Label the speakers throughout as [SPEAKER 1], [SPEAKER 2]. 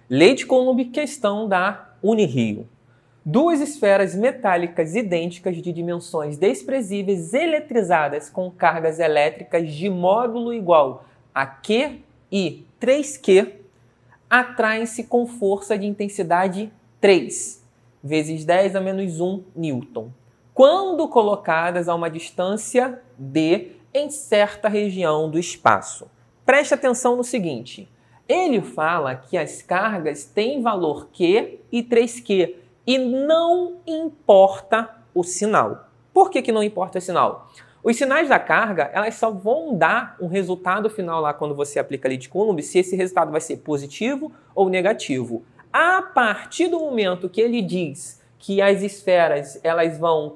[SPEAKER 1] Lei de Coulomb, questão da Unirio. Duas esferas metálicas idênticas de dimensões desprezíveis eletrizadas com cargas elétricas de módulo igual a Q e 3Q atraem-se com força de intensidade 3 vezes 10 a menos 1 newton, quando colocadas a uma distância d em certa região do espaço. Preste atenção no seguinte, ele fala que as cargas têm valor Q e 3Q e não importa o sinal. Por que não importa o sinal? Os sinais da carga, elas só vão dar um resultado final lá quando você aplica a lei de Coulomb, se esse resultado vai ser positivo ou negativo. A partir do momento que ele diz que as esferas elas vão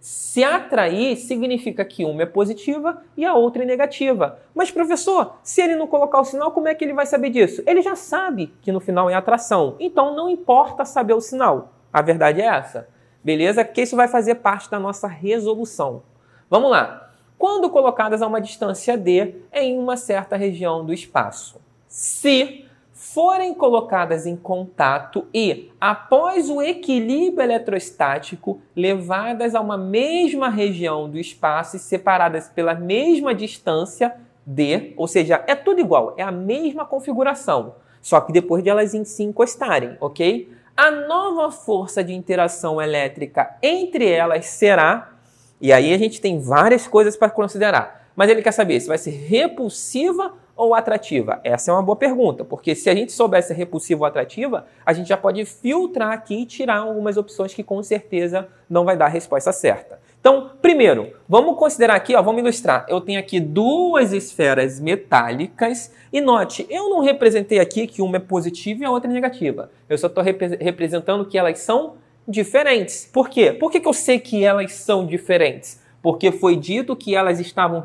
[SPEAKER 1] se atrair, significa que uma é positiva e a outra é negativa. Mas, professor, se ele não colocar o sinal, como é que ele vai saber disso? Ele já sabe que no final é atração, então não importa saber o sinal. A verdade é essa. Beleza? Que isso vai fazer parte da nossa resolução. Vamos lá. Quando colocadas a uma distância d em uma certa região do espaço, se forem colocadas em contato e, após o equilíbrio eletrostático, levadas a uma mesma região do espaço e separadas pela mesma distância d, ou seja, é tudo igual, é a mesma configuração, só que depois de elas se encostarem, ok? A nova força de interação elétrica entre elas será, e aí a gente tem várias coisas para considerar, mas ele quer saber se vai ser repulsiva ou atrativa? Essa é uma boa pergunta, porque se a gente soubesse repulsiva ou atrativa, a gente já pode filtrar aqui e tirar algumas opções que com certeza não vai dar a resposta certa. Então, primeiro, vamos considerar aqui, vamos ilustrar. Eu tenho aqui duas esferas metálicas e note, eu não representei aqui que uma é positiva e a outra é negativa. Eu só estou representando que elas são diferentes. Por quê? Por que eu sei que elas são diferentes? Porque foi dito que elas estavam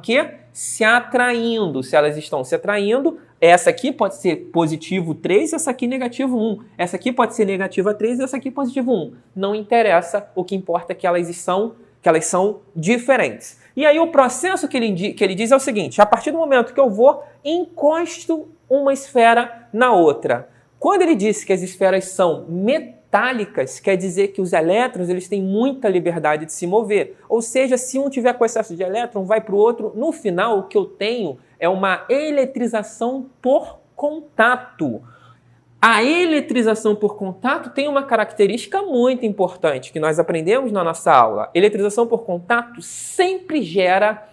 [SPEAKER 1] se atraindo. Se elas estão se atraindo, essa aqui pode ser positivo 3 e essa aqui negativo 1. Essa aqui pode ser negativa 3 e essa aqui positivo 1. Não interessa, o que importa é que elas são diferentes. E aí o processo que ele diz é o seguinte, a partir do momento que eu encosto uma esfera na outra. Quando ele disse que as esferas são metálicas, quer dizer que os elétrons eles têm muita liberdade de se mover. Ou seja, se um tiver com excesso de elétron, vai para o outro. No final, o que eu tenho é uma eletrização por contato. A eletrização por contato tem uma característica muito importante que nós aprendemos na nossa aula. Eletrização por contato sempre gera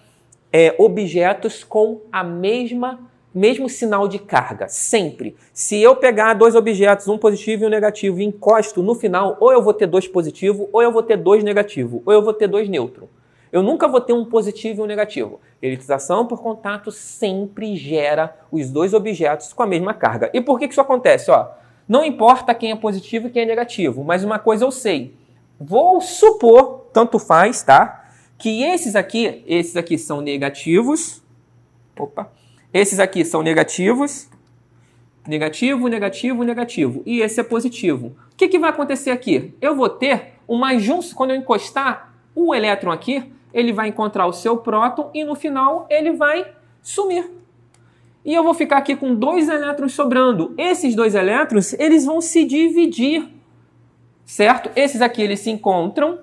[SPEAKER 1] objetos com a mesmo sinal de carga, sempre. Se eu pegar dois objetos, um positivo e um negativo, e encosto no final, ou eu vou ter dois positivos, ou eu vou ter dois negativos, ou eu vou ter dois nêutrons. Eu nunca vou ter um positivo e um negativo. Eletrização por contato sempre gera os dois objetos com a mesma carga. E por que isso acontece? Não importa quem é positivo e quem é negativo, mas uma coisa eu sei. Vou supor, tanto faz, tá? Que esses aqui são negativos. Esses aqui são negativos. Negativo, negativo, negativo. E esse é positivo. O que vai acontecer aqui? Eu vou ter uma junção, quando eu encostar o elétron aqui, ele vai encontrar o seu próton e no final ele vai sumir. E eu vou ficar aqui com dois elétrons sobrando. Esses dois elétrons, eles vão se dividir, certo? Esses aqui, eles se encontram,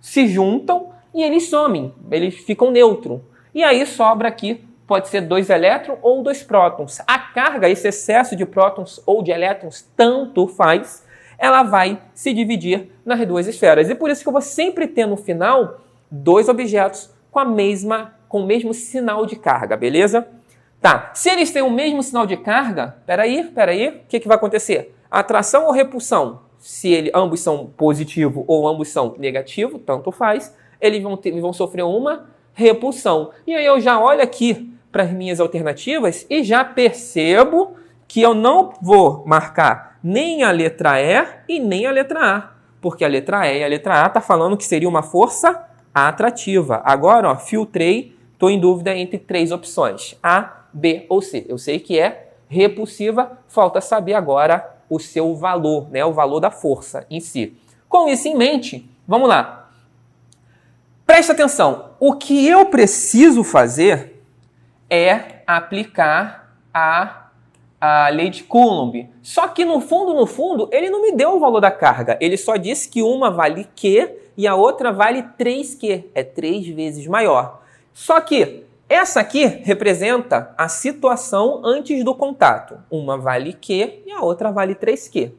[SPEAKER 1] se juntam e eles somem. Eles ficam neutro. E aí sobra aqui, pode ser dois elétrons ou dois prótons. A carga, esse excesso de prótons ou de elétrons, tanto faz, ela vai se dividir nas duas esferas. E por isso que eu vou sempre ter no final dois objetos com o mesmo sinal de carga, beleza? Tá, se eles têm o mesmo sinal de carga, peraí, o que vai acontecer? Atração ou repulsão? Se ambos são positivo ou ambos são negativo, tanto faz, eles vão sofrer uma repulsão. E aí eu já olho aqui para as minhas alternativas e já percebo que eu não vou marcar nem a letra E e nem a letra A, porque a letra E e a letra A está falando que seria uma força atrativa. Agora, filtrei, estou em dúvida entre três opções, A, B ou C. Eu sei que é repulsiva, falta saber agora o seu valor, né? O valor da força em si. Com isso em mente, vamos lá. Presta atenção, o que eu preciso fazer é aplicar a a lei de Coulomb. Só que no fundo, ele não me deu o valor da carga. Ele só disse que uma vale Q e a outra vale 3Q. É 3 vezes maior. Só que essa aqui representa a situação antes do contato. Uma vale Q e a outra vale 3Q.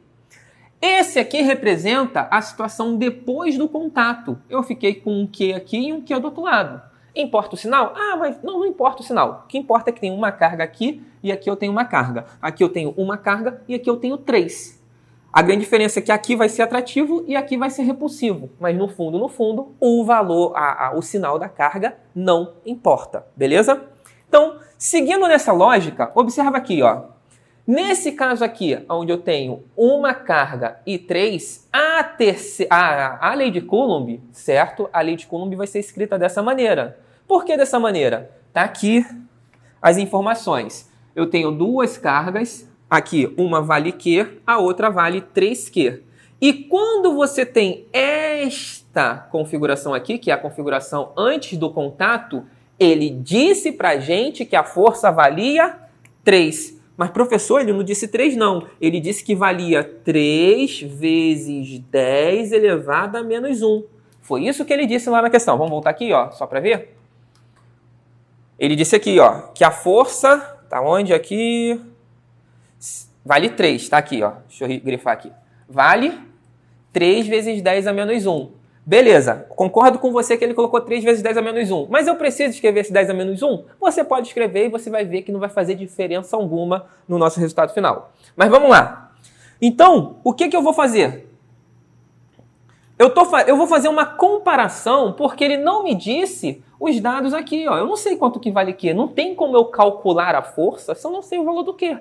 [SPEAKER 1] Esse aqui representa a situação depois do contato. Eu fiquei com um Q aqui e um Q do outro lado. Importa o sinal? Ah, mas não importa o sinal. O que importa é que tem uma carga aqui e aqui eu tenho uma carga. Aqui eu tenho uma carga e aqui eu tenho 3. A grande diferença é que aqui vai ser atrativo e aqui vai ser repulsivo. Mas no fundo, o valor, o sinal da carga não importa. Beleza? Então, seguindo nessa lógica, observa aqui, ó. Nesse caso aqui, onde eu tenho uma carga e 3, a lei de Coulomb, certo? A lei de Coulomb vai ser escrita dessa maneira. Por que dessa maneira? Tá aqui as informações. Eu tenho duas cargas, aqui uma vale Q, a outra vale 3Q. E quando você tem esta configuração aqui, que é a configuração antes do contato, ele disse pra gente que a força valia 3. Mas, professor, ele não disse 3, não. Ele disse que valia 3 vezes 10 elevado a menos 1. Foi isso que ele disse lá na questão. Vamos voltar aqui, ó, só para ver? Ele disse aqui, ó, que a força... Tá onde aqui? Vale 3, tá aqui, ó. Deixa eu grifar aqui. Vale 3 vezes 10 a menos 1. Beleza, concordo com você que ele colocou 3 vezes 10 a menos 1. Mas eu preciso escrever esse 10 a menos 1? Você pode escrever e você vai ver que não vai fazer diferença alguma no nosso resultado final. Mas vamos lá. Então, o que eu vou fazer? Eu vou fazer uma comparação porque ele não me disse os dados aqui. Ó. Eu não sei quanto que vale Q. Não tem como eu calcular a força se eu não sei o valor do Q.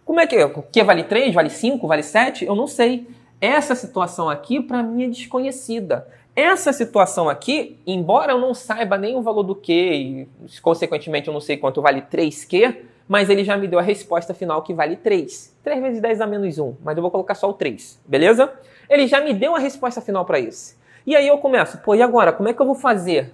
[SPEAKER 1] Como é que é? Q vale 3, vale 5, vale 7? Eu não sei. Essa situação aqui, para mim, é desconhecida. Essa situação aqui, embora eu não saiba nem o valor do Q e, consequentemente, eu não sei quanto vale 3Q, mas ele já me deu a resposta final que vale 3. 3 vezes 10 a menos 1, mas eu vou colocar só o 3, beleza? Ele já me deu a resposta final para isso. E aí eu começo, pô, e agora? Como é que eu vou fazer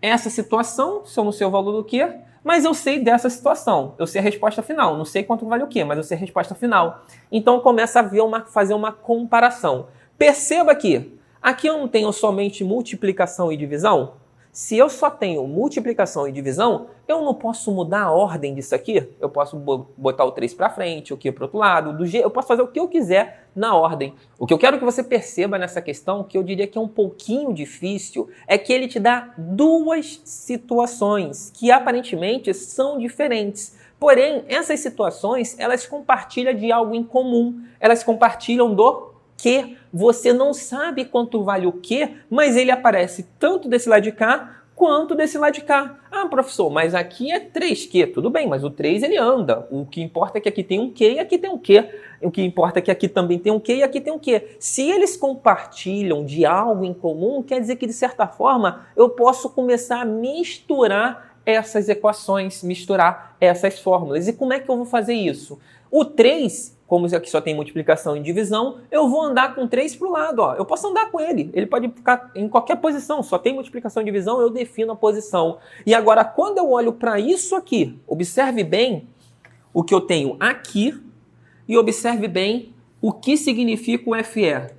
[SPEAKER 1] essa situação, se eu não sei o valor do Q, mas eu sei dessa situação, eu sei a resposta final, não sei quanto vale o Q, mas eu sei a resposta final. Então começa a fazer uma comparação. Perceba que aqui eu não tenho somente multiplicação e divisão. Se eu só tenho multiplicação e divisão, eu não posso mudar a ordem disso aqui. Eu posso botar o 3 para frente, o Q para o outro lado, eu posso fazer o que eu quiser na ordem. O que eu quero que você perceba nessa questão, que eu diria que é um pouquinho difícil, é que ele te dá duas situações que aparentemente são diferentes. Porém, essas situações, elas compartilham de algo em comum. Elas compartilham do que você não sabe quanto vale o Q, mas ele aparece tanto desse lado de cá quanto desse lado de cá. Ah, professor, mas aqui é 3Q. Tudo bem, mas o 3 ele anda. O que importa é que aqui tem um Q e aqui tem um Q. O que importa é que aqui também tem um Q e aqui tem um Q. Se eles compartilham de algo em comum, quer dizer que, de certa forma, eu posso começar a misturar essas equações, misturar essas fórmulas. E como é que eu vou fazer isso? O 3... como aqui só tem multiplicação e divisão, eu vou andar com 3 para o lado. Ó. Eu posso andar com ele. Ele pode ficar em qualquer posição. Só tem multiplicação e divisão, eu defino a posição. E agora, quando eu olho para isso aqui, observe bem o que eu tenho aqui e observe bem o que significa o FE.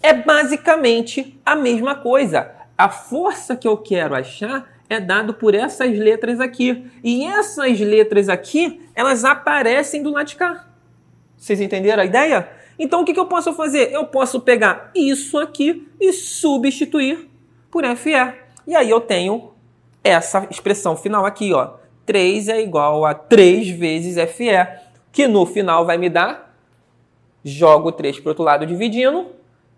[SPEAKER 1] É basicamente a mesma coisa. A força que eu quero achar é dado por essas letras aqui. E essas letras aqui, elas aparecem do lado de cá. Vocês entenderam a ideia? Então, o que eu posso fazer? Eu posso pegar isso aqui e substituir por FE. E aí eu tenho essa expressão final aqui, ó. 3 é igual a 3 vezes FE, que no final vai me dar, jogo 3 para o outro lado dividindo,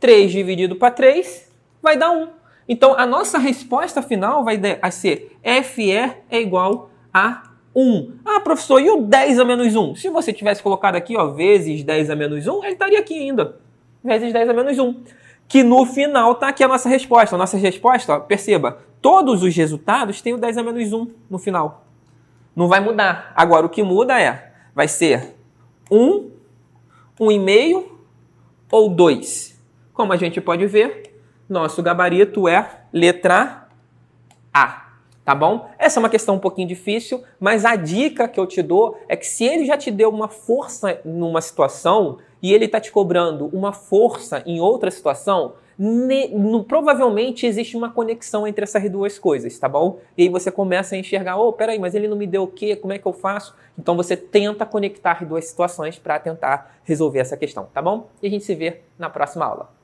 [SPEAKER 1] 3 dividido para 3 vai dar 1. Então, a nossa resposta final vai ser FE é igual a 1. Ah, professor, e o 10 a menos 1? Se você tivesse colocado aqui, ó, vezes 10 a menos 1, ele estaria aqui ainda. Vezes 10 a menos 1. Que no final está aqui a nossa resposta. A nossa resposta, ó, perceba, todos os resultados têm o 10 a menos 1 no final. Não vai mudar. Agora, o que muda vai ser 1, 1,5 ou 2. Como a gente pode ver, nosso gabarito é letra A. Tá bom? Essa é uma questão um pouquinho difícil, mas a dica que eu te dou é que se ele já te deu uma força numa situação e ele está te cobrando uma força em outra situação, provavelmente existe uma conexão entre essas duas coisas, tá bom? E aí você começa a enxergar, peraí, mas ele não me deu o quê? Como é que eu faço? Então você tenta conectar duas situações para tentar resolver essa questão, tá bom? E a gente se vê na próxima aula.